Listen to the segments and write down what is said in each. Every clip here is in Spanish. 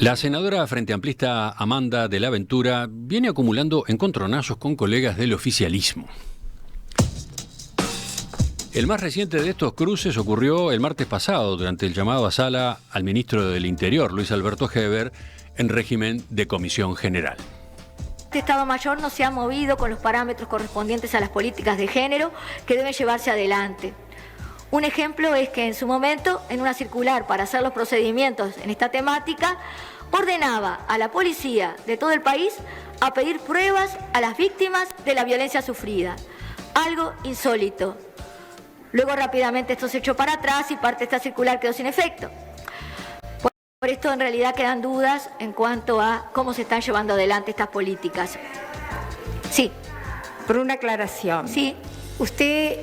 La senadora frente amplista Amanda de la Ventura viene acumulando encontronazos con colegas del oficialismo. El más reciente de estos cruces ocurrió el martes pasado durante el llamado a sala al ministro del Interior, Luis Alberto Heber, en régimen de comisión general. Este Estado Mayor no se ha movido con los parámetros correspondientes a las políticas de género que deben llevarse adelante. Un ejemplo es que en su momento, en una circular para hacer los procedimientos en esta temática, ordenaba a la policía de todo el país a pedir pruebas a las víctimas de la violencia sufrida. Algo insólito. Luego rápidamente esto se echó para atrás y parte de esta circular quedó sin efecto. Por esto en realidad quedan dudas en cuanto a cómo se están llevando adelante estas políticas. Sí. Por una aclaración. Sí. Usted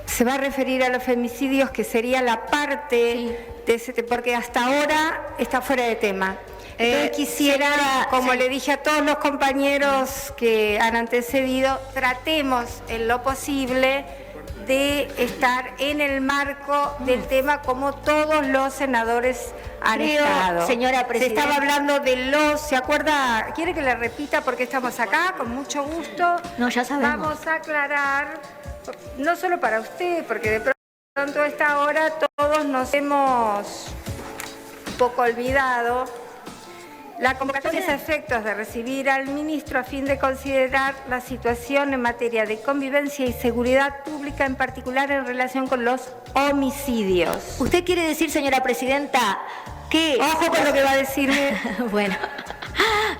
se va a referir a los femicidios, que sería la parte de ese, porque hasta ahora está fuera de tema. Entonces quisiera, como le dije a todos los compañeros que han antecedido, tratemos en lo posible de estar en el marco del tema como todos los senadores han estado. Señora Presidenta. Se estaba hablando de ¿se acuerda? ¿Quiere que le repita por qué estamos acá? Con mucho gusto. No, ya sabemos. Vamos a aclarar, no solo para usted, porque de pronto a esta hora todos nos hemos un poco olvidado. La convocatoria es a efectos de recibir al ministro a fin de considerar la situación en materia de convivencia y seguridad pública, en particular en relación con los homicidios. ¿Usted quiere decir, señora Presidenta, que... Ojo con lo que va a decirme. Bueno.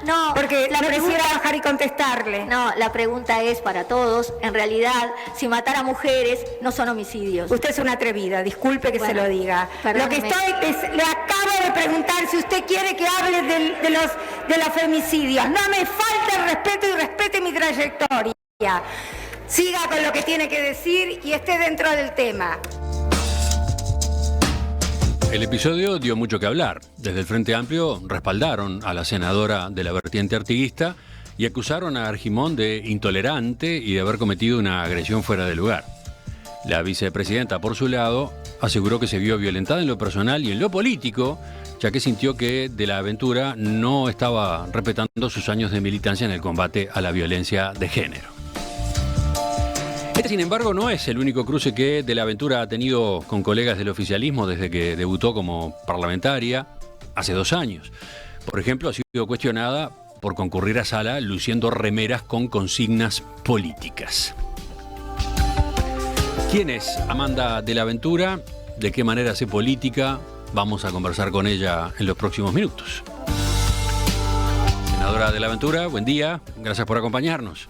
No, porque la pregunta, quisiera bajar y contestarle. No, la pregunta es para todos. En realidad, si matar a mujeres no son homicidios. Usted es una atrevida, disculpe que se lo diga. Perdóneme. Lo que le acabo de preguntar si usted quiere que hable de los femicidios. No me falte el respeto y respete mi trayectoria. Siga con lo que tiene que decir y esté dentro del tema. El episodio dio mucho que hablar. Desde el Frente Amplio respaldaron a la senadora de la vertiente artiguista y acusaron a Argimón de intolerante y de haber cometido una agresión fuera de lugar. La vicepresidenta, por su lado, aseguró que se vio violentada en lo personal y en lo político, ya que sintió que de la Ventura no estaba respetando sus años de militancia en el combate a la violencia de género. Este, sin embargo, no es el único cruce que de la Ventura ha tenido con colegas del oficialismo desde que debutó como parlamentaria hace 2 años. Por ejemplo, ha sido cuestionada por concurrir a sala luciendo remeras con consignas políticas. ¿Quién es Amanda de la Ventura? ¿De qué manera hace política? Vamos a conversar con ella en los próximos minutos. Senadora de la Ventura, buen día. Gracias por acompañarnos.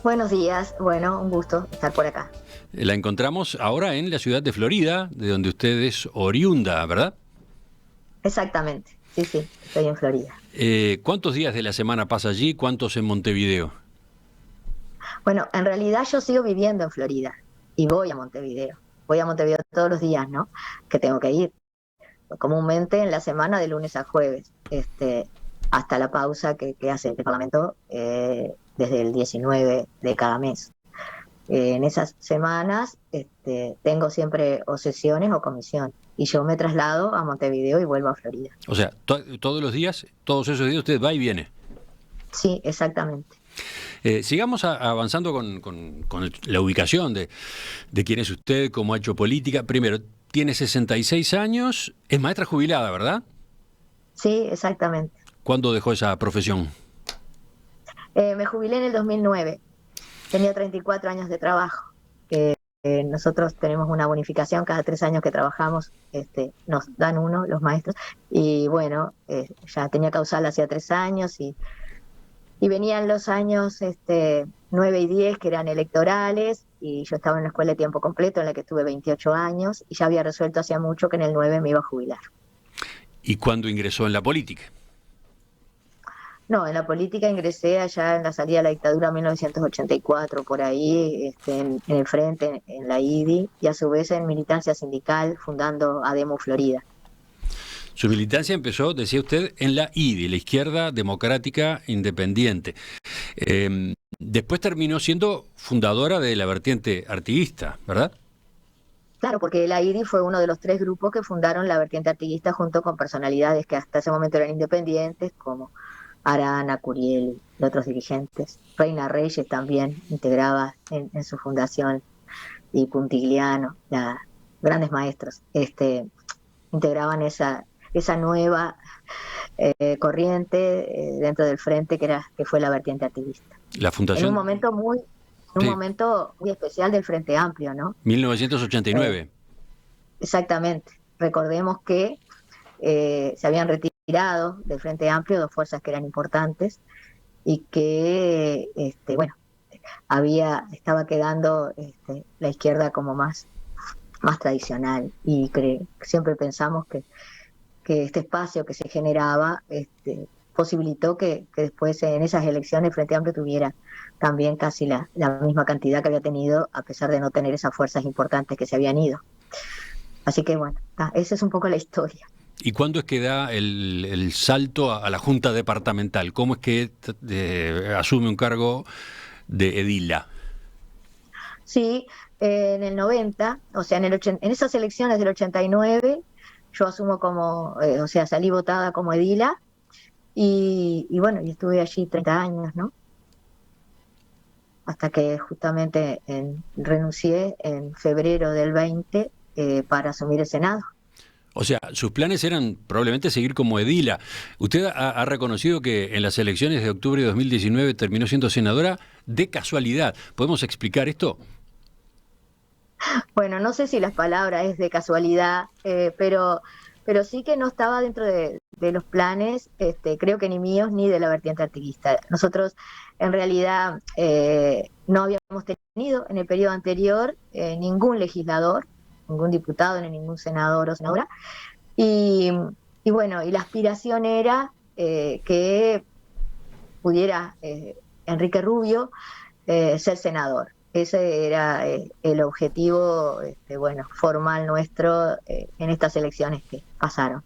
Buenos días, bueno, un gusto estar por acá. La encontramos ahora en la ciudad de Florida, de donde usted es oriunda, ¿verdad? Exactamente, sí, estoy en Florida. ¿Cuántos días de la semana pasa allí? ¿Cuántos en Montevideo? Bueno, en realidad yo sigo viviendo en Florida y voy a Montevideo. Voy a Montevideo todos los días, ¿no? Que tengo que ir. Comúnmente en la semana de lunes a jueves, hasta la pausa que hace el Parlamento desde el 19 de cada mes. En esas semanas tengo siempre o sesiones o comisión y yo me traslado a Montevideo y vuelvo a Florida. O sea, todos los días, todos esos días usted va y viene. Sí, exactamente. Sigamos avanzando con la ubicación de quién es usted, cómo ha hecho política. Primero, tiene 66 años, es maestra jubilada, ¿verdad? Sí, exactamente. ¿Cuándo dejó esa profesión? Me jubilé en el 2009. Tenía 34 años de trabajo. Nosotros tenemos una bonificación cada 3 años que trabajamos, nos dan uno los maestros. Y bueno, ya tenía causal hacía 3 años y venían los años 9 y 10 que eran electorales y yo estaba en la escuela de tiempo completo en la que estuve 28 años y ya había resuelto hacía mucho que en el 9 me iba a jubilar. ¿Y cuándo ingresó en la política? No, en la política ingresé allá en la salida de la dictadura en 1984, por ahí, en el Frente, en la IDI, y a su vez en militancia sindical, fundando ADEMU Florida. Su militancia empezó, decía usted, en la IDI, la Izquierda Democrática Independiente. Después terminó siendo fundadora de la vertiente artiguista, ¿verdad? Claro, porque el AIRI fue uno de los 3 grupos que fundaron la vertiente artiguista junto con personalidades que hasta ese momento eran independientes, como Arana, Curiel y otros dirigentes. Reina Reyes también integraba en su fundación, y Puntigliano, grandes maestros, integraban esa nueva corriente dentro del frente que fue la vertiente artiguista. La fundación... En un momento muy especial del Frente Amplio, ¿no? 1989. Exactamente. Recordemos que se habían retirado del Frente Amplio 2 fuerzas que eran importantes y que, bueno, estaba quedando la izquierda como más tradicional, y siempre pensamos que este espacio que se generaba posibilitó que después en esas elecciones el Frente Amplio tuviera también casi la misma cantidad que había tenido, a pesar de no tener esas fuerzas importantes que se habían ido. Así que bueno, esa es un poco la historia. ¿Y cuándo es que da el salto a la Junta Departamental? ¿Cómo es que asume un cargo de edila? Sí, en el 90, o sea, en esas elecciones del 89, yo asumo como, o sea, salí votada como edila, y bueno, y estuve allí 30 años, ¿no? Hasta que justamente renuncié en febrero del 20 para asumir el Senado. O sea, sus planes eran probablemente seguir como edila. Usted ha reconocido que en las elecciones de octubre de 2019 terminó siendo senadora de casualidad. ¿Podemos explicar esto? Bueno, no sé si las palabras es de casualidad, pero sí que no estaba dentro de los planes, creo que ni míos ni de la vertiente artiguista. Nosotros en realidad no habíamos tenido en el periodo anterior ningún legislador, ningún diputado, ni ningún senador o senadora, y bueno, y la aspiración era que pudiera Enrique Rubio ser senador. Ese era el objetivo bueno, formal nuestro en estas elecciones que pasaron.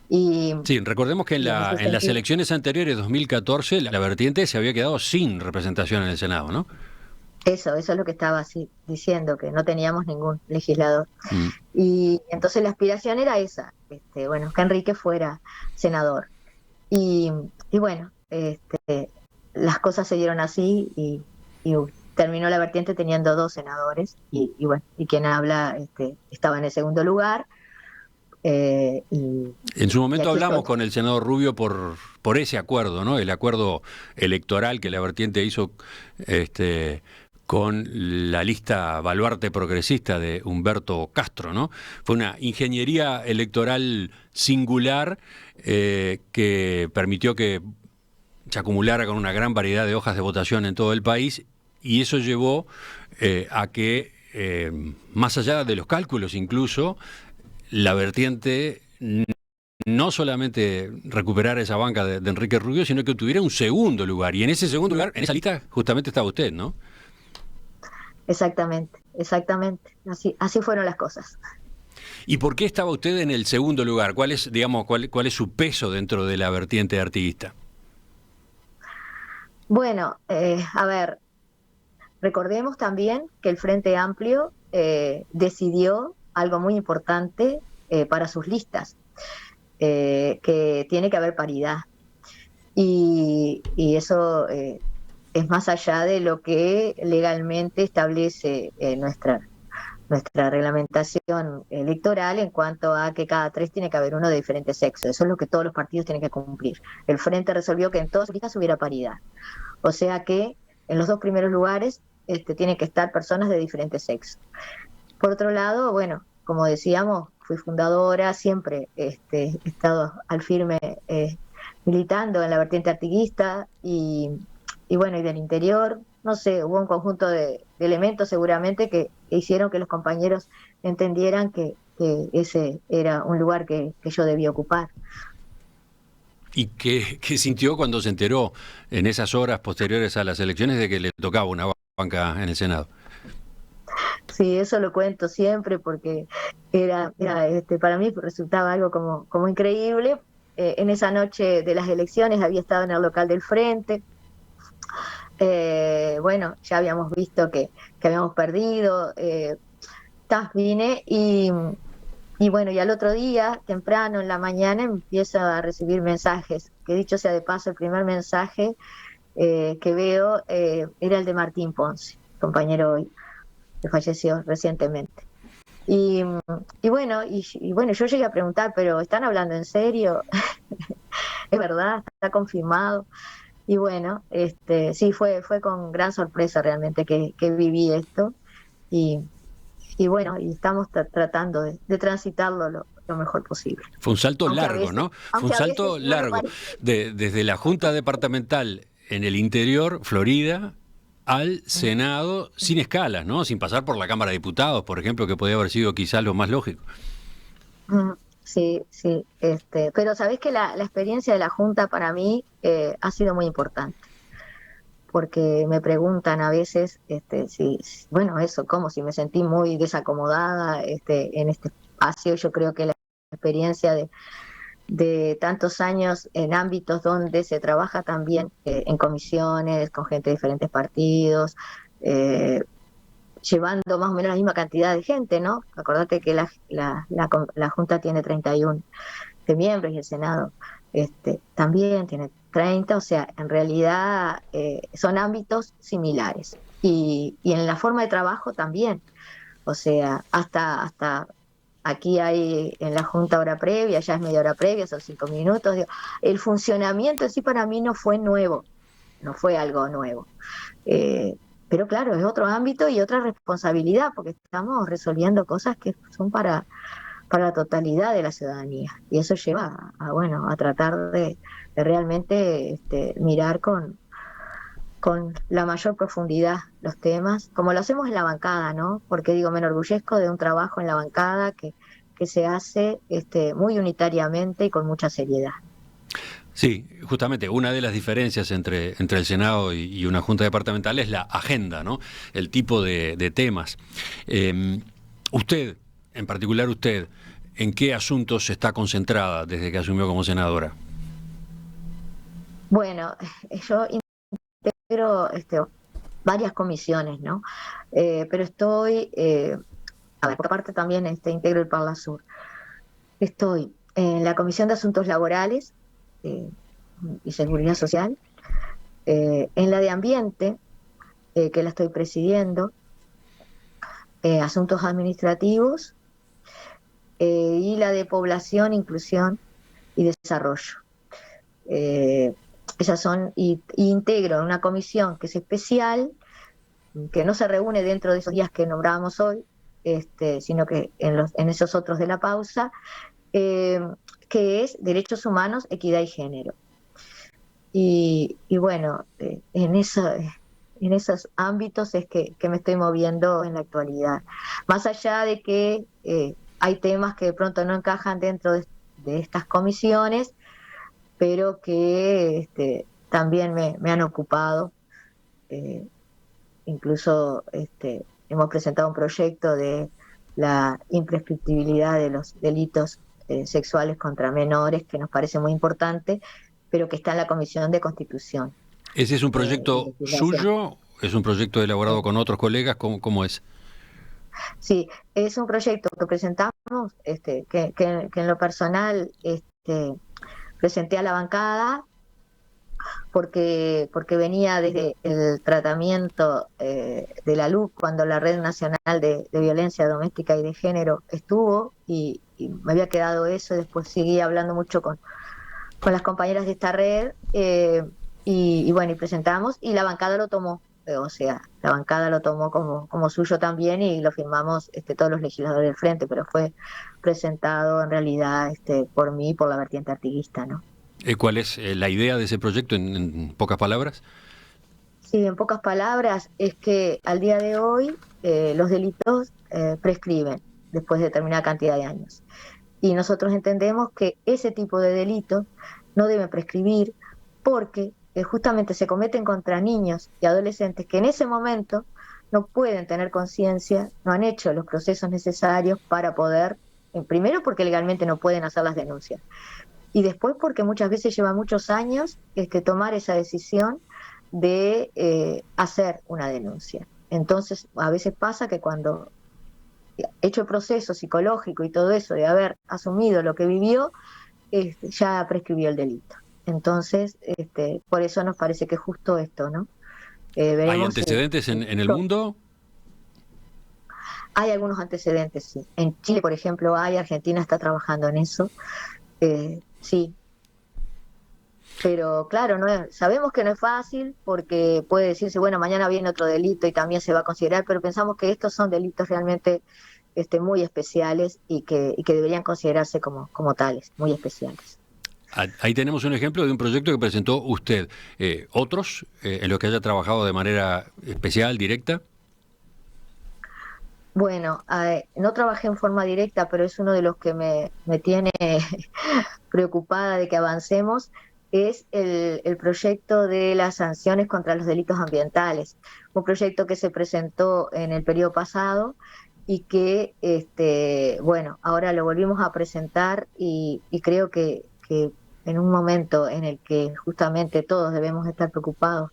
Sí, recordemos que en las elecciones anteriores, 2014, la vertiente se había quedado sin representación en el Senado, ¿no? Eso es lo que estaba diciendo, que no teníamos ningún legislador. Y entonces la aspiración era esa, bueno, que Enrique fuera senador. Y bueno, las cosas se dieron así, y terminó la vertiente teniendo 2 senadores, y bueno, y quien habla estaba en el segundo lugar. En su momento hablamos con el senador Rubio por ese acuerdo, ¿no? El acuerdo electoral que la vertiente hizo con la lista baluarte progresista de Humberto Castro, ¿no? Fue una ingeniería electoral singular que permitió que se acumulara con una gran variedad de hojas de votación en todo el país, y eso llevó a que, más allá de los cálculos incluso, la vertiente no solamente recuperara esa banca de Enrique Rubio, sino que tuviera un segundo lugar. Y en ese segundo lugar, en esa lista, justamente estaba usted, ¿no? Exactamente. Así fueron las cosas. ¿Y por qué estaba usted en el segundo lugar? ¿Cuál es, digamos, cuál es su peso dentro de la vertiente artiguista? Bueno, a ver, recordemos también que el Frente Amplio decidió algo muy importante para sus listas, que tiene que haber paridad. Y eso es más allá de lo que legalmente establece nuestra reglamentación electoral, en cuanto a que cada 3 tiene que haber uno de diferente sexo. Eso es lo que todos los partidos tienen que cumplir. El Frente resolvió que en todas sus listas hubiera paridad. O sea que en los 2 primeros lugares tienen que estar personas de diferente sexo. Por otro lado, bueno, como decíamos, fui fundadora, siempre he estado al firme militando en la vertiente artiguista, y bueno, y del interior, no sé, hubo un conjunto de elementos seguramente que hicieron que los compañeros entendieran que ese era un lugar que yo debía ocupar. ¿Y qué sintió cuando se enteró en esas horas posteriores a las elecciones de que le tocaba una banca en el Senado? Sí, eso lo cuento siempre porque era para mí resultaba algo como increíble. En esa noche de las elecciones había estado en el local del Frente. Bueno, ya habíamos visto que habíamos perdido. Vine y bueno, y al otro día, temprano en la mañana, empiezo a recibir mensajes, que dicho sea de paso, el primer mensaje que veo era el de Martín Ponce, compañero hoy, que falleció recientemente. Y, y bueno, yo llegué a preguntar, pero ¿están hablando en serio? ¿Es verdad? ¿Está confirmado? Y bueno, sí, fue con gran sorpresa realmente que viví esto. Y, y bueno, y estamos tratando de transitarlo lo mejor posible. Fue un salto largo, veces, ¿no? Fue un salto no largo, desde la Junta Departamental en el interior, Florida, al Senado, sin escalas, ¿no? Sin pasar por la Cámara de Diputados, por ejemplo, que podía haber sido quizás lo más lógico. Sí, sí, pero sabés que la experiencia de la Junta para mí ha sido muy importante, porque me preguntan a veces, bueno, eso, como si me sentí muy desacomodada en este espacio. Yo creo que la experiencia de tantos años en ámbitos donde se trabaja también en comisiones, con gente de diferentes partidos, llevando más o menos la misma cantidad de gente, ¿no? Acordate que la Junta tiene 31 de miembros y el Senado también tiene 30, o sea, en realidad son ámbitos similares. Y en la forma de trabajo también, o sea, hasta aquí hay en la Junta hora previa, ya es media hora previa, son 5 minutos. Digo, el funcionamiento en sí para mí no fue nuevo, no fue algo nuevo. Pero claro, es otro ámbito y otra responsabilidad, porque estamos resolviendo cosas que son para la totalidad de la ciudadanía. Y eso lleva a tratar de realmente mirar con la mayor profundidad los temas, como lo hacemos en la bancada, ¿no? Porque digo, me enorgullezco de un trabajo en la bancada que se hace muy unitariamente y con mucha seriedad. Sí, justamente una de las diferencias entre el Senado y una Junta Departamental es la agenda, ¿no? El tipo de temas. Usted, en particular usted, ¿en qué asuntos está concentrada desde que asumió como senadora? Bueno, yo integro varias comisiones, ¿no? Pero estoy, por parte también integro el Parlasur. Estoy en la Comisión de Asuntos Laborales y Seguridad Social, en la de Ambiente, que la estoy presidiendo, Asuntos Administrativos, y la de Población, Inclusión y Desarrollo. Esas son, y integro en una comisión que es especial, que no se reúne dentro de esos días que nombrábamos hoy, sino que en esos otros de la pausa, que es Derechos Humanos, Equidad y Género. Y bueno, en esos ámbitos es que me estoy moviendo en la actualidad. Más allá de que hay temas que de pronto no encajan dentro de estas comisiones, pero que también me han ocupado. Incluso hemos presentado un proyecto de la imprescriptibilidad de los delitos sexuales contra menores, que nos parece muy importante, pero que está en la Comisión de Constitución. ¿Ese es un proyecto suyo? ¿Es un proyecto elaborado con otros colegas? ¿Cómo es? Sí, es un proyecto que presentamos, que en lo personal presenté a la bancada, porque venía desde el tratamiento de la LUC, cuando la Red Nacional de Violencia Doméstica y de Género estuvo, y me había quedado eso, y después seguí hablando mucho con las compañeras de esta red, y bueno, y presentamos, y la bancada lo tomó, o sea, la bancada lo tomó como suyo también, y lo firmamos todos los legisladores del frente, pero fue presentado en realidad por mí, por la vertiente artiguista, ¿no? ¿Cuál es la idea de ese proyecto en pocas palabras? Sí, en pocas palabras es que al día de hoy los delitos prescriben después de determinada cantidad de años. Y nosotros entendemos que ese tipo de delitos no deben prescribir porque justamente se cometen contra niños y adolescentes que en ese momento no pueden tener conciencia, no han hecho los procesos necesarios para poder, primero porque legalmente no pueden hacer las denuncias, y después porque muchas veces lleva muchos años tomar esa decisión de hacer una denuncia. Entonces, a veces pasa que cuando hecho el proceso psicológico y todo eso, de haber asumido lo que vivió, ya prescribió el delito. Entonces, por eso nos parece que es justo esto, ¿no? ¿Hay antecedentes en el mundo? Hay algunos antecedentes, sí. En Chile, por ejemplo, Argentina está trabajando en eso, sí. Pero claro, sabemos que no es fácil porque puede decirse, bueno, mañana viene otro delito y también se va a considerar, pero pensamos que estos son delitos realmente muy especiales y que deberían considerarse como tales, muy especiales. Ahí tenemos un ejemplo de un proyecto que presentó usted. ¿Otros en los que haya trabajado de manera especial, directa? Bueno, no trabajé en forma directa, pero es uno de los que me tiene preocupada de que avancemos, es el proyecto de las sanciones contra los delitos ambientales. Un proyecto que se presentó en el periodo pasado y que, bueno, ahora lo volvimos a presentar y creo que en un momento en el que justamente todos debemos estar preocupados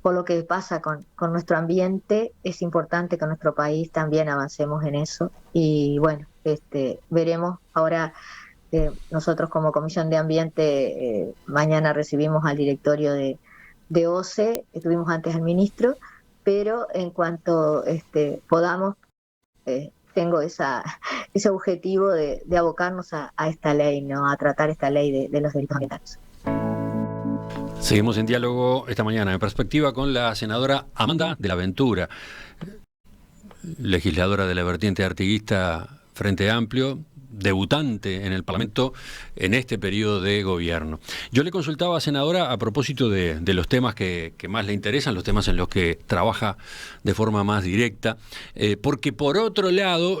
por lo que pasa con nuestro ambiente, es importante que en nuestro país también avancemos en eso. Y bueno, veremos ahora. Nosotros como Comisión de Ambiente mañana recibimos al directorio de OCE, estuvimos antes al ministro, pero en cuanto podamos, tengo ese objetivo de abocarnos a esta ley, ¿no? A tratar esta ley de los delitos ambientales. Seguimos en diálogo esta mañana en Perspectiva con la senadora Amanda de la Ventura, legisladora de la vertiente artiguista Frente Amplio, debutante en el Parlamento en este periodo de gobierno. Yo le consultaba, senadora, a propósito de los temas que más le interesan, los temas en los que trabaja de forma más directa, porque por otro lado,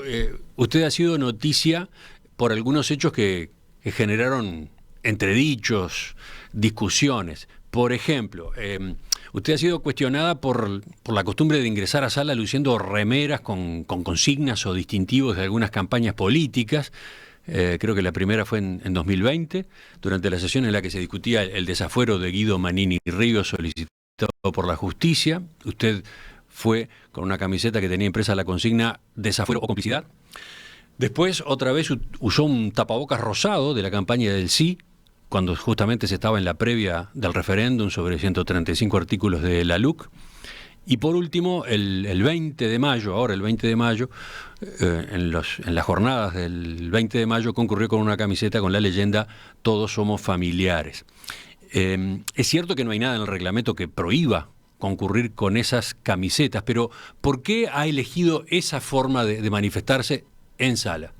usted ha sido noticia por algunos hechos que generaron entredichos, discusiones. Por ejemplo, usted ha sido cuestionada por la costumbre de ingresar a sala luciendo remeras con consignas o distintivos de algunas campañas políticas. Creo que la primera fue en 2020, durante la sesión en la que se discutía el desafuero de Guido Manini Ríos solicitado por la justicia. Usted fue con una camiseta que tenía impresa la consigna desafuero o complicidad. Después, otra vez, usó un tapabocas rosado de la campaña del sí, cuando justamente se estaba en la previa del referéndum sobre 135 artículos de la LUC. Y por último, el 20 de mayo, ahora el 20 de mayo, en las jornadas del 20 de mayo, concurrió con una camiseta con la leyenda "Todos somos familiares". Es cierto que no hay nada en el reglamento que prohíba concurrir con esas camisetas, pero ¿por qué ha elegido esa forma de manifestarse en sala?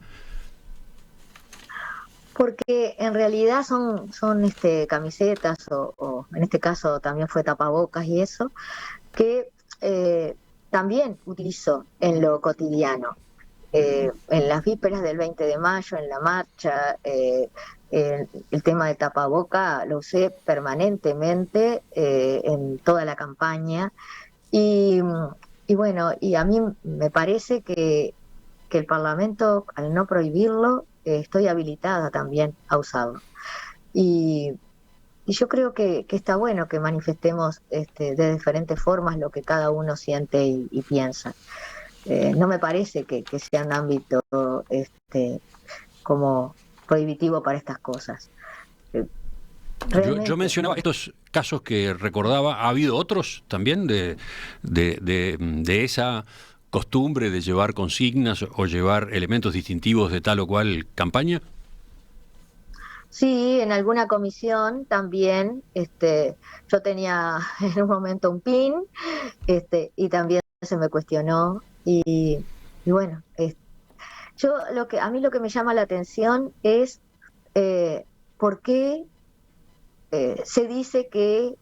Porque en realidad son camisetas o en este caso también fue tapabocas y eso, que también utilizo en lo cotidiano. En las vísperas del 20 de mayo, en la marcha, el tema de tapaboca lo usé permanentemente en toda la campaña y bueno, y a mí me parece que el Parlamento, al no prohibirlo, estoy habilitada también a usarlo. Y yo creo que está bueno que manifestemos de diferentes formas lo que cada uno siente y piensa. No me parece que sea un ámbito como prohibitivo para estas cosas. Yo mencionaba estos casos que recordaba. ¿Ha habido otros también de esa costumbre de llevar consignas o llevar elementos distintivos de tal o cual campaña? Sí, en alguna comisión también, yo tenía en un momento un pin, y también se me cuestionó y bueno, a mí lo que me llama la atención es por qué se dice que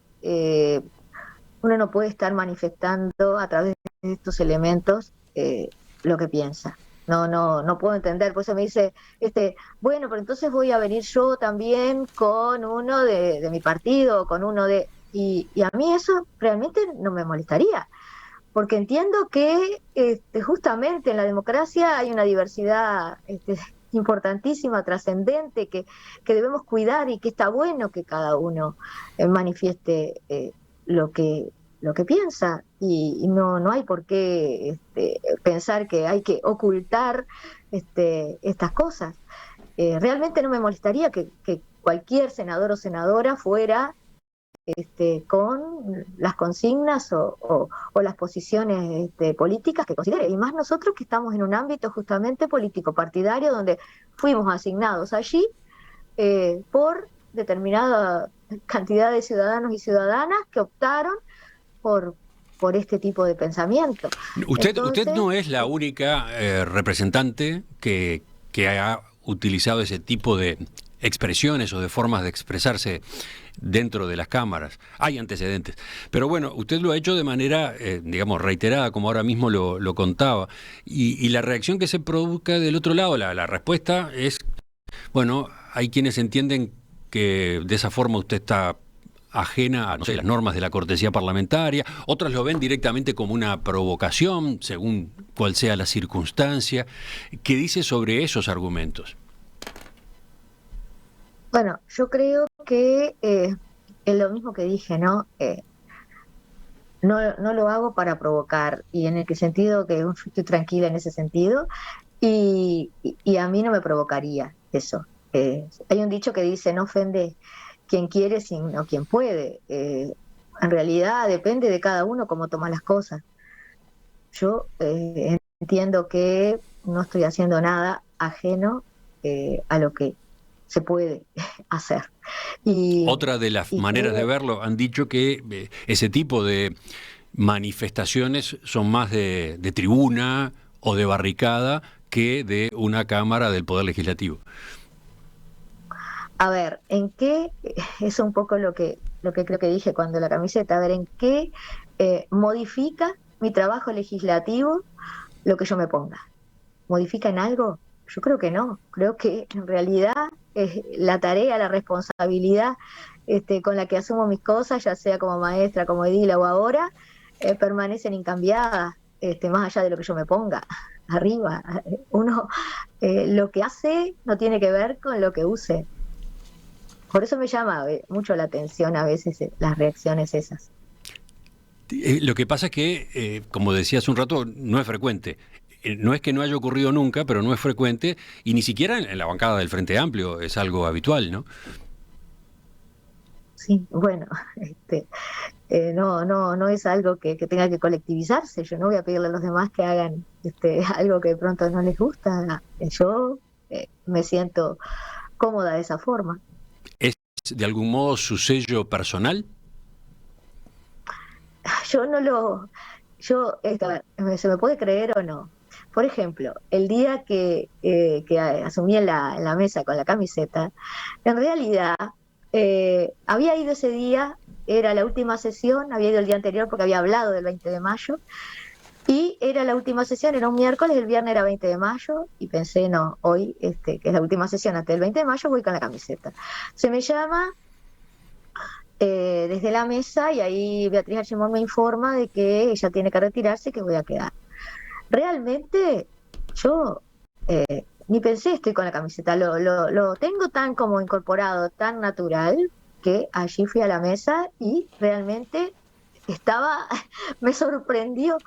uno no puede estar manifestando a través de estos elementos lo que piensa. No puedo entender, por eso me dice, bueno, pero entonces voy a venir yo también con uno de mi partido, con uno de... Y a mí eso realmente no me molestaría, porque entiendo que justamente en la democracia hay una diversidad importantísima, trascendente, que debemos cuidar y que está bueno que cada uno manifieste lo que piensa. y no hay por qué pensar que hay que ocultar estas cosas. Realmente no me molestaría que cualquier senador o senadora fuera con las consignas o las posiciones políticas que considere, y más nosotros que estamos en un ámbito justamente político partidario donde fuimos asignados allí por determinada cantidad de ciudadanos y ciudadanas que optaron por este tipo de pensamiento. Usted no es la única representante que ha utilizado ese tipo de expresiones o de formas de expresarse dentro de las cámaras. Hay antecedentes. Pero bueno, usted lo ha hecho de manera, digamos, reiterada, como ahora mismo lo contaba. Y la reacción que se produzca del otro lado, la respuesta es, bueno, hay quienes entienden que de esa forma usted está ajena a, no sé, las normas de la cortesía parlamentaria, otras lo ven directamente como una provocación, según cual sea la circunstancia. ¿Qué dice sobre esos argumentos? Bueno, yo creo que es lo mismo que dije, ¿no? No lo hago para provocar, y en el sentido que estoy tranquila en ese sentido, y a mí no me provocaría eso. Hay un dicho que dice, no ofende quien quiere, sino quien puede. En realidad depende de cada uno cómo toma las cosas. Yo entiendo que no estoy haciendo nada ajeno a lo que se puede hacer. Otra de las maneras de verlo, han dicho que ese tipo de manifestaciones son más de tribuna o de barricada que de una Cámara del Poder Legislativo. A ver, ¿en qué? Es un poco lo que creo que dije cuando la camiseta. A ver, ¿en qué modifica mi trabajo legislativo lo que yo me ponga? ¿Modifica en algo? Yo creo que no. Creo que en realidad la tarea, la responsabilidad con la que asumo mis cosas, ya sea como maestra, como edila o ahora, permanecen incambiadas, más allá de lo que yo me ponga arriba. Uno lo que hace no tiene que ver con lo que use. Por eso me llama mucho la atención a veces las reacciones esas. Lo que pasa es que, como decía hace un rato, no es frecuente. No es que no haya ocurrido nunca, pero no es frecuente, y ni siquiera en la bancada del Frente Amplio es algo habitual, ¿no? Sí, bueno, no es algo que tenga que colectivizarse. Yo no voy a pedirle a los demás que hagan algo que de pronto no les gusta. Yo me siento cómoda de esa forma. ¿Es de algún modo su sello personal? ¿Se me puede creer o no? Por ejemplo, el día que asumí en la mesa con la camiseta, en realidad había ido ese día, era la última sesión, había ido el día anterior porque había hablado del 20 de mayo, y era la última sesión, era un miércoles, el viernes era 20 de mayo, y pensé, no, hoy, que es la última sesión antes del 20 de mayo, voy con la camiseta. Se me llama desde la mesa, y ahí Beatriz Archimón me informa de que ella tiene que retirarse y que voy a quedar. Realmente yo ni pensé estoy con la camiseta, lo tengo tan como incorporado, tan natural, que allí fui a la mesa y realmente me sorprendió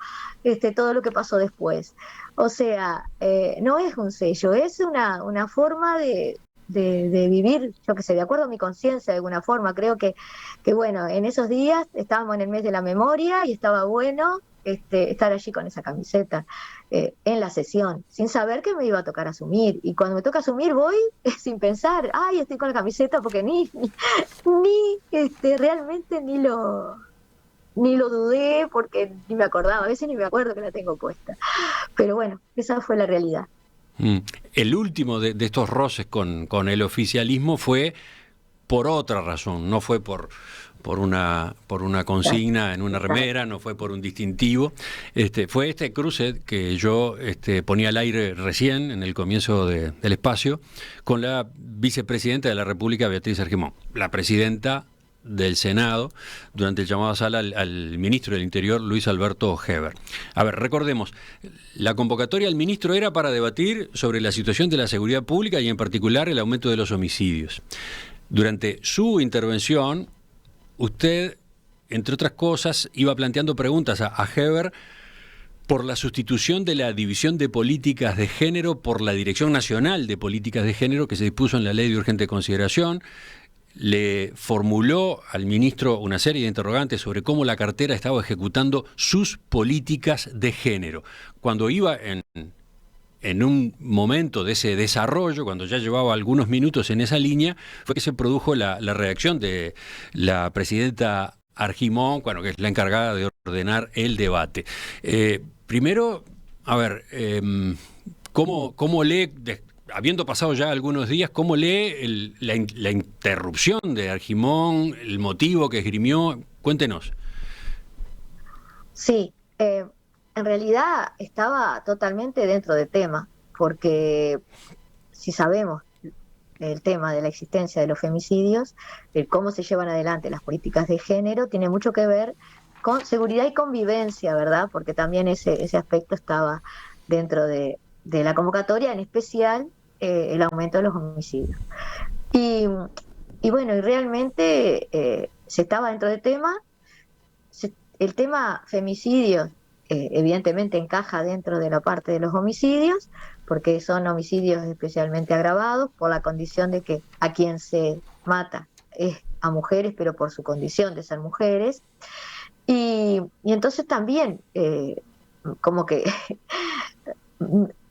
todo lo que pasó después. O sea, no es un sello, es una forma de vivir, yo que sé, de acuerdo a mi conciencia de alguna forma. Creo que bueno, en esos días estábamos en el mes de la memoria y estaba bueno estar allí con esa camiseta en la sesión, sin saber que me iba a tocar asumir. Y cuando me toca asumir voy sin pensar, ay, estoy con la camiseta, porque realmente ni lo dudé, porque ni me acordaba, a veces ni me acuerdo que la tengo puesta. Pero bueno, esa fue la realidad. El último de estos roces con el oficialismo fue por otra razón, no fue por una consigna en una remera, no fue por un distintivo. Fue este cruce que yo ponía al aire recién, en el comienzo del espacio, con la vicepresidenta de la República, Beatriz Archimón, la presidenta del Senado, durante el llamado a sala al ministro del Interior, Luis Alberto Heber. A ver, recordemos, la convocatoria al ministro era para debatir sobre la situación de la seguridad pública y en particular el aumento de los homicidios. Durante su intervención, usted entre otras cosas, iba planteando preguntas a Heber por la sustitución de la División de Políticas de Género por la Dirección Nacional de Políticas de Género que se dispuso en la Ley de Urgente Consideración. Le formuló al ministro una serie de interrogantes sobre cómo la cartera estaba ejecutando sus políticas de género. Cuando iba en un momento de ese desarrollo, cuando ya llevaba algunos minutos en esa línea, fue que se produjo la reacción de la presidenta Argimón, bueno, que es la encargada de ordenar el debate. Primero, a ver, ¿cómo lee, habiendo pasado ya algunos días, cómo lee la interrupción de Argimón, el motivo que esgrimió? Cuéntenos. Sí, en realidad estaba totalmente dentro de tema, porque si sabemos el tema de la existencia de los femicidios, el cómo se llevan adelante las políticas de género, tiene mucho que ver con seguridad y convivencia, ¿verdad? Porque también ese aspecto estaba dentro de la convocatoria, en especial el aumento de los homicidios. Y bueno, y realmente se estaba dentro de tema. El tema femicidios evidentemente encaja dentro de la parte de los homicidios, porque son homicidios especialmente agravados por la condición de que a quien se mata es a mujeres, pero por su condición de ser mujeres. Y entonces también como que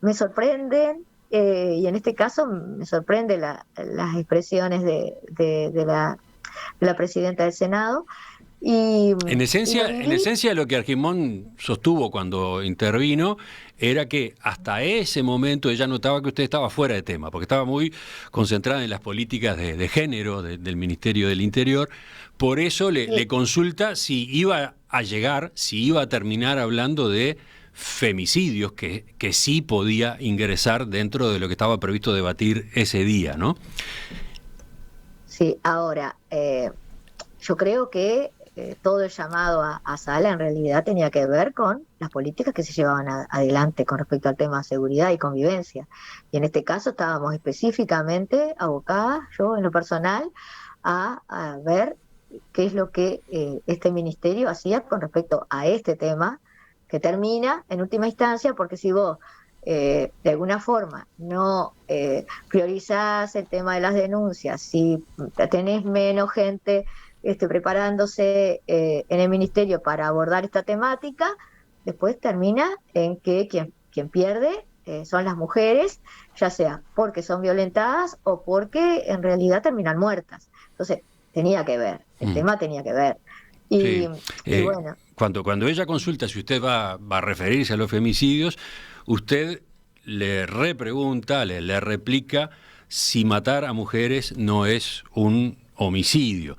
me sorprenden, y en este caso me sorprende las expresiones de la presidenta del Senado. En esencia, lo que Argimón sostuvo cuando intervino era que hasta ese momento ella notaba que usted estaba fuera de tema, porque estaba muy concentrada en las políticas de género del Ministerio del Interior. Por eso le consulta si iba a terminar hablando de femicidios, que sí podía ingresar dentro de lo que estaba previsto debatir ese día, ¿no? Sí, ahora, yo creo que todo el llamado a sala en realidad tenía que ver con las políticas que se llevaban adelante con respecto al tema de seguridad y convivencia. Y en este caso estábamos específicamente abocadas, yo en lo personal, a ver qué es lo que este ministerio hacía con respecto a este tema, que termina en última instancia, porque si vos de alguna forma no priorizás el tema de las denuncias, si tenés menos gente preparándose en el ministerio para abordar esta temática, después termina en que quien pierde son las mujeres, ya sea porque son violentadas o porque en realidad terminan muertas. Entonces, tenía que ver, el tema tenía que ver. Y bueno. Cuando ella consulta si usted va a referirse a los femicidios, usted le repregunta, le replica si matar a mujeres no es un homicidio.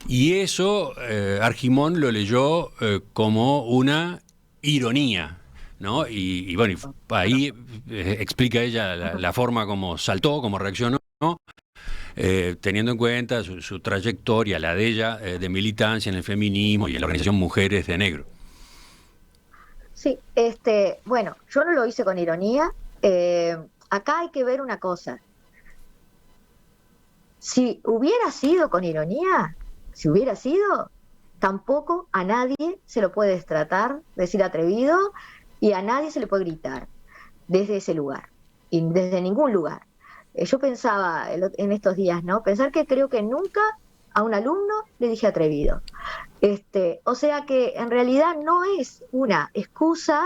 Y eso Argimón lo leyó como una ironía, ¿no? Y bueno, ahí explica ella la forma como saltó, como reaccionó, teniendo en cuenta su trayectoria, la de ella, de militancia en el feminismo y en la organización Mujeres de Negro. Sí, bueno, yo no lo hice con ironía. Acá hay que ver una cosa. Si hubiera sido con ironía, tampoco a nadie se lo puede destratar, decir atrevido, y a nadie se le puede gritar desde ese lugar, y desde ningún lugar. Yo pensaba en estos días, ¿no? Pensar que creo que nunca a un alumno le dije atrevido. O sea que en realidad no es una excusa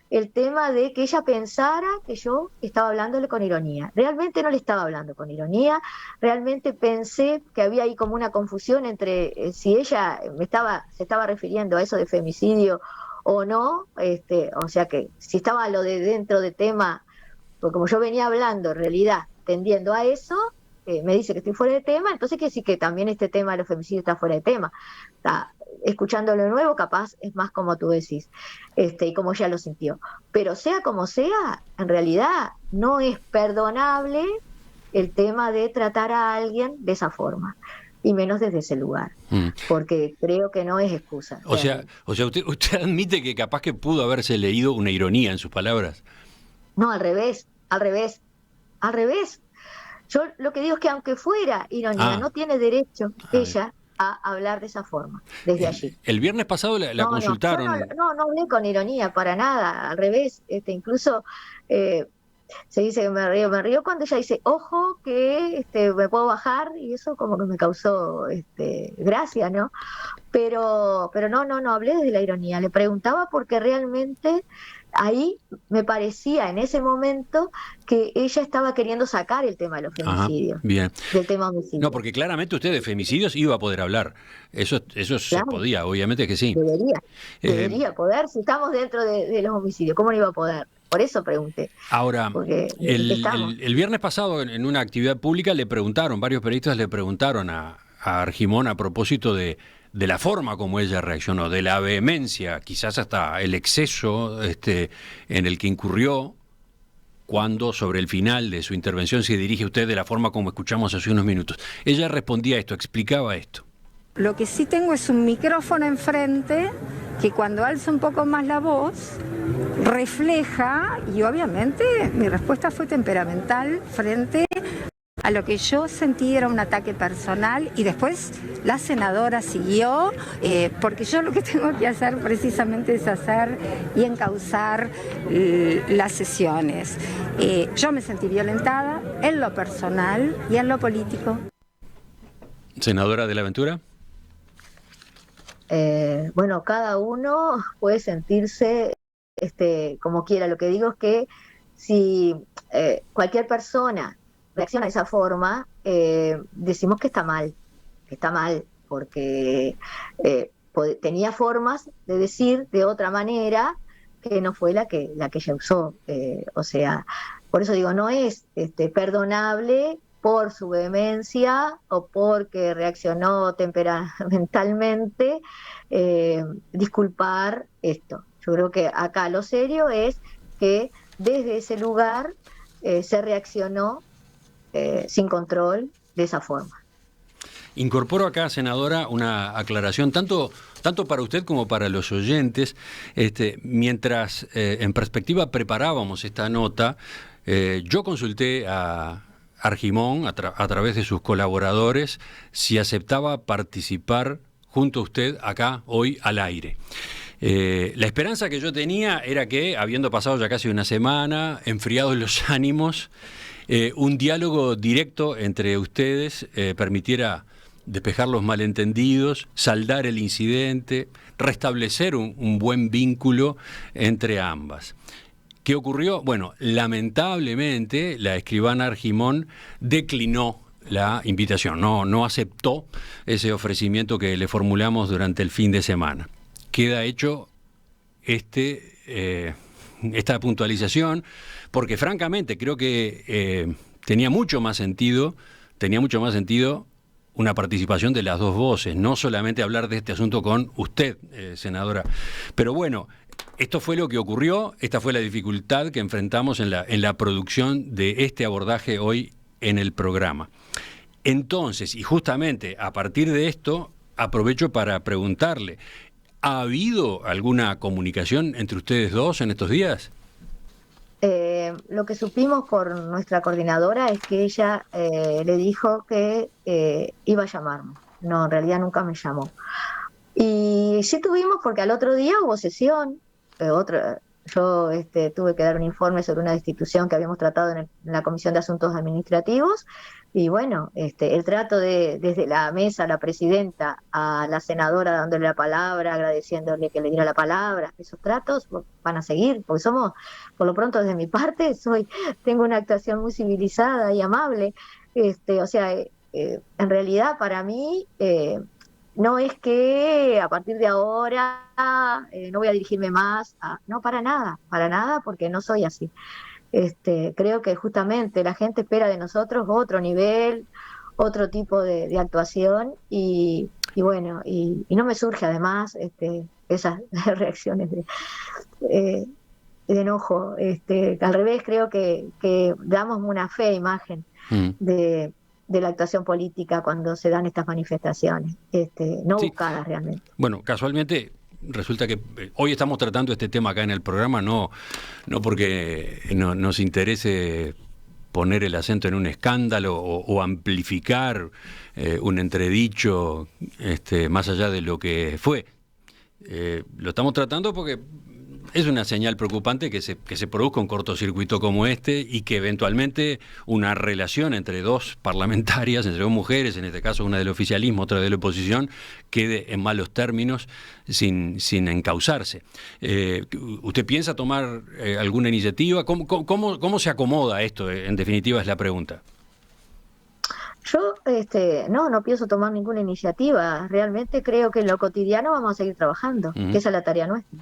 el tema de que ella pensara que yo estaba hablándole con ironía. Realmente no le estaba hablando con ironía, realmente pensé que había ahí como una confusión entre si ella se estaba refiriendo a eso de femicidio o no, o sea que si estaba lo de dentro de tema, porque como yo venía hablando en realidad tendiendo a eso, me dice que estoy fuera de tema, entonces quiere decir que también este tema de los femicidios está fuera de tema. Escuchándolo de nuevo, capaz es más como tú decís, y como ella lo sintió. Pero sea como sea, en realidad no es perdonable el tema de tratar a alguien de esa forma, y menos desde ese lugar, porque creo que no es excusa. O sea, usted admite que capaz que pudo haberse leído una ironía en sus palabras. No, al revés. Yo lo que digo es que aunque fuera ironía, no tiene derecho ella a hablar de esa forma, desde allí. El viernes pasado la consultaron. No hablé con ironía, para nada, al revés, incluso se dice que me río cuando ella dice, ojo que me puedo bajar, y eso como que me causó gracia, ¿no? Pero no hablé desde la ironía, le preguntaba porque realmente ahí me parecía en ese momento que ella estaba queriendo sacar el tema de los femicidios. Bien. Del tema homicidio. No, porque claramente usted de femicidios iba a poder hablar. Eso Claro. se podía, obviamente que sí. Debería poder, si estamos dentro de los homicidios, ¿cómo no iba a poder? Por eso pregunté. Ahora, el viernes pasado en una actividad pública varios periodistas le preguntaron a Argimón a propósito de la forma como ella reaccionó, de la vehemencia, quizás hasta el exceso en el que incurrió cuando sobre el final de su intervención se dirige a usted de la forma como escuchamos hace unos minutos. Ella respondía esto, explicaba esto. Lo que sí tengo es un micrófono enfrente que cuando alzo un poco más la voz refleja, y obviamente mi respuesta fue temperamental frente a lo que yo sentí era un ataque personal, y después la senadora siguió, porque yo lo que tengo que hacer precisamente es hacer y encauzar las sesiones. Yo me sentí violentada en lo personal y en lo político. Senadora de la Ventura. Bueno, cada uno puede sentirse como quiera. Lo que digo es que si cualquier persona reacciona de esa forma, decimos que está mal, porque tenía formas de decir de otra manera que no fue la que ella usó. O sea, por eso digo, no es perdonable por su vehemencia o porque reaccionó temperamentalmente, disculpar esto. Yo creo que acá lo serio es que desde ese lugar se reaccionó sin control de esa forma. Incorporo acá, senadora, una aclaración, tanto para usted como para los oyentes. Mientras en perspectiva preparábamos esta nota, yo consulté a Argimón a través de sus colaboradores si aceptaba participar junto a usted acá hoy al aire. La esperanza que yo tenía era que, habiendo pasado ya casi una semana, enfriados los ánimos, un diálogo directo entre ustedes permitiera despejar los malentendidos, saldar el incidente, restablecer un buen vínculo entre ambas. ¿Qué ocurrió? Bueno, lamentablemente la escribana Argimón declinó la invitación, no aceptó ese ofrecimiento que le formulamos durante el fin de semana. Queda hecho esta puntualización, porque francamente creo que tenía mucho más sentido una participación de las dos voces, no solamente hablar de este asunto con usted, senadora. Pero bueno, esto fue lo que ocurrió, esta fue la dificultad que enfrentamos en la producción de este abordaje hoy en el programa. Entonces, y justamente a partir de esto, aprovecho para preguntarle, ¿ha habido alguna comunicación entre ustedes dos en estos días? Lo que supimos por nuestra coordinadora es que ella le dijo que iba a llamarme. No, en realidad nunca me llamó. Y sí tuvimos, porque al otro día hubo sesión. Yo tuve que dar un informe sobre una destitución que habíamos tratado en la Comisión de Asuntos Administrativos, y bueno, el trato desde la mesa, la presidenta, a la senadora dándole la palabra, agradeciéndole que le diera la palabra, esos tratos van a seguir, porque somos, por lo pronto desde mi parte, tengo una actuación muy civilizada y amable, en realidad para mí no es que a partir de ahora no voy a dirigirme más no, para nada, porque no soy así. Creo que justamente la gente espera de nosotros otro nivel, otro tipo de actuación, y bueno, y no me surge además esas reacciones de enojo. Al revés, creo que damos una fea imagen de la actuación política cuando se dan estas manifestaciones, no buscadas realmente. Bueno, casualmente resulta que hoy estamos tratando este tema acá en el programa, no porque nos interese poner el acento en un escándalo o amplificar un entredicho más allá de lo que fue. Lo estamos tratando porque es una señal preocupante que se produzca un cortocircuito como este y que eventualmente una relación entre dos parlamentarias, entre dos mujeres, en este caso una del oficialismo, otra de la oposición, quede en malos términos sin encauzarse. ¿Usted piensa tomar alguna iniciativa? ¿Cómo se acomoda esto? En definitiva es la pregunta. Yo no pienso tomar ninguna iniciativa. Realmente creo que en lo cotidiano vamos a seguir trabajando, que esa es la tarea nuestra.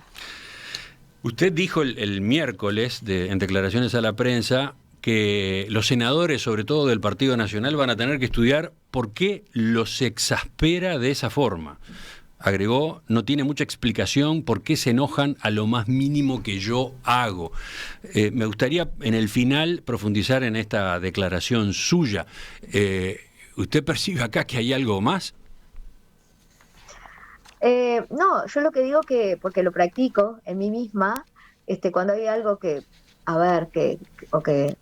Usted dijo el miércoles en declaraciones a la prensa que los senadores, sobre todo del Partido Nacional, van a tener que estudiar por qué los exaspera de esa forma. Agregó, no tiene mucha explicación por qué se enojan a lo más mínimo que yo hago. Me gustaría en el final profundizar en esta declaración suya. ¿Usted percibe acá que hay algo más? No, yo lo que digo porque lo practico en mí misma, cuando hay algo que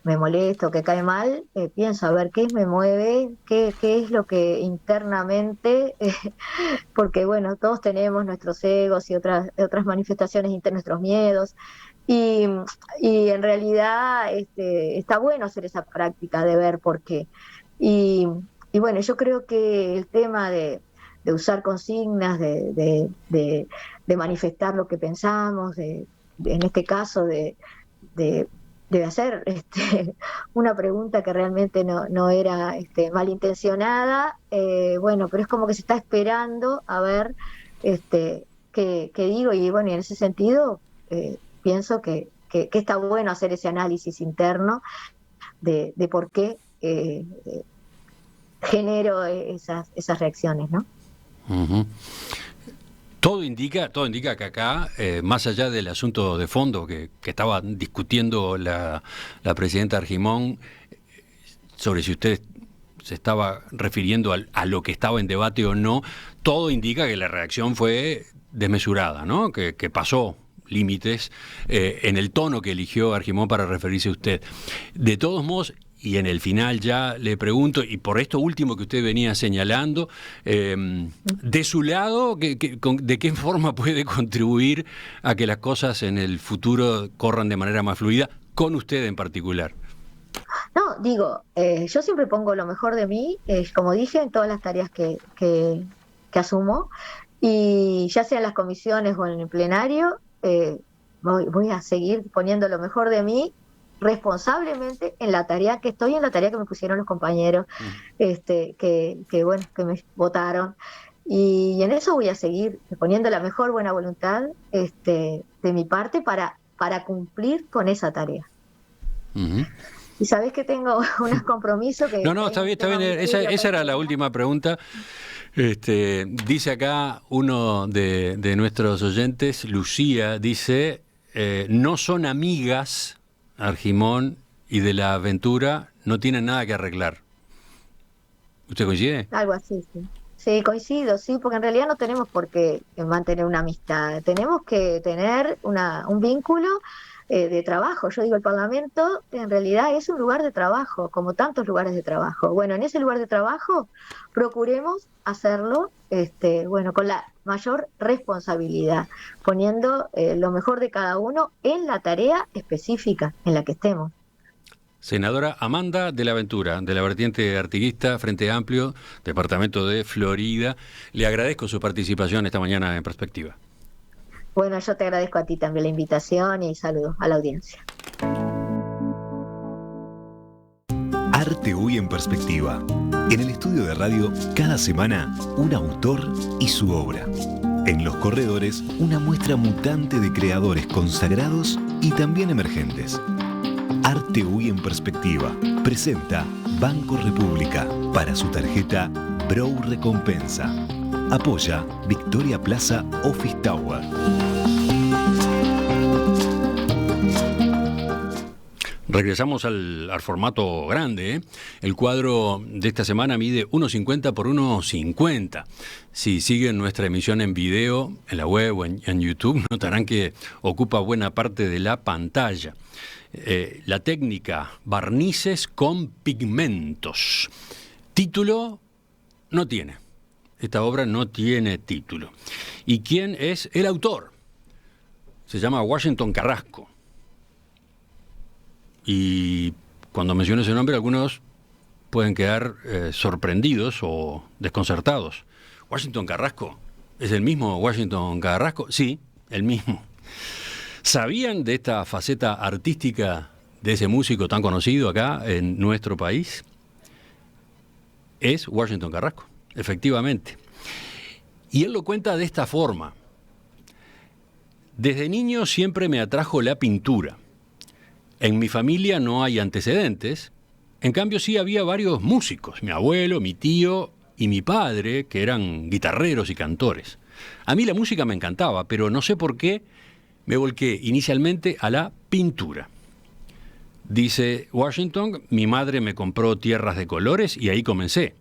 me molesta o que cae mal, pienso a ver qué me mueve, qué es lo que internamente, porque bueno, todos tenemos nuestros egos y otras manifestaciones internas, nuestros miedos, y en realidad está bueno hacer esa práctica de ver por qué. Y bueno, yo creo que el tema de usar consignas, de manifestar lo que pensamos, en este caso de hacer una pregunta que realmente no era malintencionada, bueno, pero es como que se está esperando a ver qué digo, y bueno, y en ese sentido pienso que está bueno hacer ese análisis interno de por qué genero esas reacciones, ¿no? Uh-huh. Todo indica que acá, más allá del asunto de fondo que estaba discutiendo la presidenta Argimón, sobre si usted se estaba refiriendo a lo que estaba en debate o no, todo indica que la reacción fue desmesurada, ¿no? Que pasó límites en el tono que eligió Argimón para referirse a usted. De todos modos, y en el final ya le pregunto, y por esto último que usted venía señalando, de su lado, ¿de qué forma puede contribuir a que las cosas en el futuro corran de manera más fluida, con usted en particular? No, digo, yo siempre pongo lo mejor de mí, como dije, en todas las tareas que asumo, y ya sea en las comisiones o en el plenario, voy a seguir poniendo lo mejor de mí responsablemente en la tarea que estoy, en la tarea que me pusieron los compañeros, que me votaron, y en eso voy a seguir poniendo la mejor buena voluntad de mi parte para cumplir con esa tarea. Uh-huh. Y sabés que tengo unos compromisos que... No, está bien. Esa era la última pregunta. Dice acá uno de nuestros oyentes, Lucía, dice, no son amigas Argimón y de la Aventura, no tienen nada que arreglar. ¿Usted coincide? Algo así, sí. Sí, coincido, sí, porque en realidad no tenemos por qué mantener una amistad. Tenemos que tener un vínculo de trabajo. Yo digo, el Parlamento en realidad es un lugar de trabajo, como tantos lugares de trabajo. Bueno, en ese lugar de trabajo procuremos hacerlo con la mayor responsabilidad, poniendo lo mejor de cada uno en la tarea específica en la que estemos. Senadora Amanda de la Aventura, de la vertiente artiguista, Frente Amplio, Departamento de Florida, le agradezco su participación esta mañana en Perspectiva. Bueno, yo te agradezco a ti también la invitación y saludos a la audiencia. Arte Hoy en Perspectiva. En el estudio de radio, cada semana, un autor y su obra. En Los Corredores, una muestra mutante de creadores consagrados y también emergentes. Arte Hoy en Perspectiva presenta Banco República para su tarjeta Brou Recompensa. Apoya Victoria Plaza Office Tower. Regresamos al formato grande, ¿eh? El cuadro de esta semana mide 1,50 por 1,50. Si siguen nuestra emisión en video, en la web o en YouTube, notarán que ocupa buena parte de la pantalla. La técnica, barnices con pigmentos. Título no tiene. Esta obra no tiene título. ¿Y quién es el autor? Se llama Washington Carrasco. Y cuando menciono ese nombre, algunos pueden quedar sorprendidos o desconcertados. ¿Washington Carrasco? ¿Es el mismo Washington Carrasco? Sí, el mismo. ¿Sabían de esta faceta artística de ese músico tan conocido acá en nuestro país? Es Washington Carrasco, efectivamente. Y él lo cuenta de esta forma. Desde niño siempre me atrajo la pintura. En mi familia no hay antecedentes, en cambio sí había varios músicos, mi abuelo, mi tío y mi padre, que eran guitarreros y cantores. A mí la música me encantaba, pero no sé por qué me volqué inicialmente a la pintura. Dice Washington, mi madre me compró tierras de colores y ahí comencé.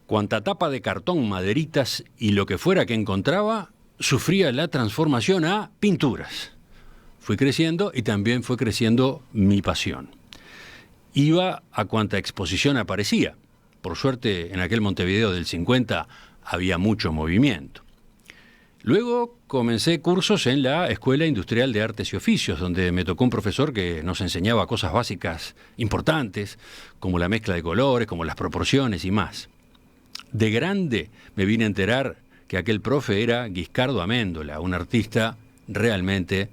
Cuanta tapa de cartón, maderitas y lo que fuera que encontraba, sufría la transformación a pinturas. Fui creciendo y también fue creciendo mi pasión. Iba a cuanta exposición aparecía. Por suerte, en aquel Montevideo del 50 había mucho movimiento. Luego comencé cursos en la Escuela Industrial de Artes y Oficios, donde me tocó un profesor que nos enseñaba cosas básicas importantes, como la mezcla de colores, como las proporciones y más. De grande me vine a enterar que aquel profe era Guiscardo Améndola, un artista realmente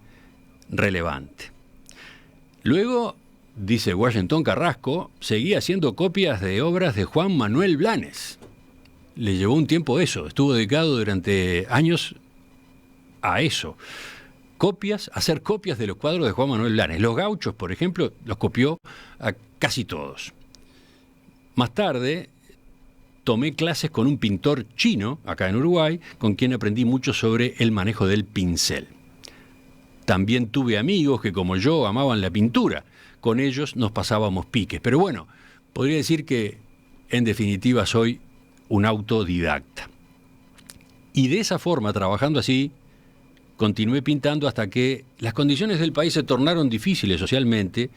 relevante. Luego, dice Washington Carrasco, seguía haciendo copias de obras de Juan Manuel Blanes. Le llevó un tiempo eso, estuvo dedicado durante años a eso. Hacer copias de los cuadros de Juan Manuel Blanes. Los Gauchos, por ejemplo, los copió a casi todos. Más tarde, tomé clases con un pintor chino, acá en Uruguay, con quien aprendí mucho sobre el manejo del pincel. También tuve amigos que, como yo, amaban la pintura. Con ellos nos pasábamos piques. Pero bueno, podría decir que, en definitiva, soy un autodidacta. Y de esa forma, trabajando así, continué pintando hasta que las condiciones del país se tornaron difíciles socialmente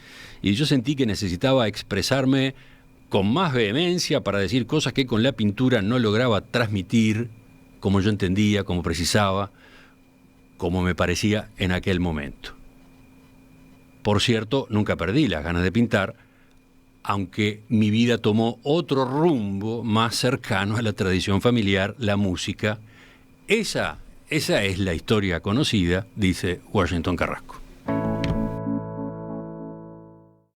y yo sentí que necesitaba expresarme con más vehemencia para decir cosas que con la pintura no lograba transmitir como yo entendía, como precisaba, como me parecía en aquel momento. Por cierto, nunca perdí las ganas de pintar, aunque mi vida tomó otro rumbo más cercano a la tradición familiar, la música. Esa es la historia conocida, dice Washington Carrasco.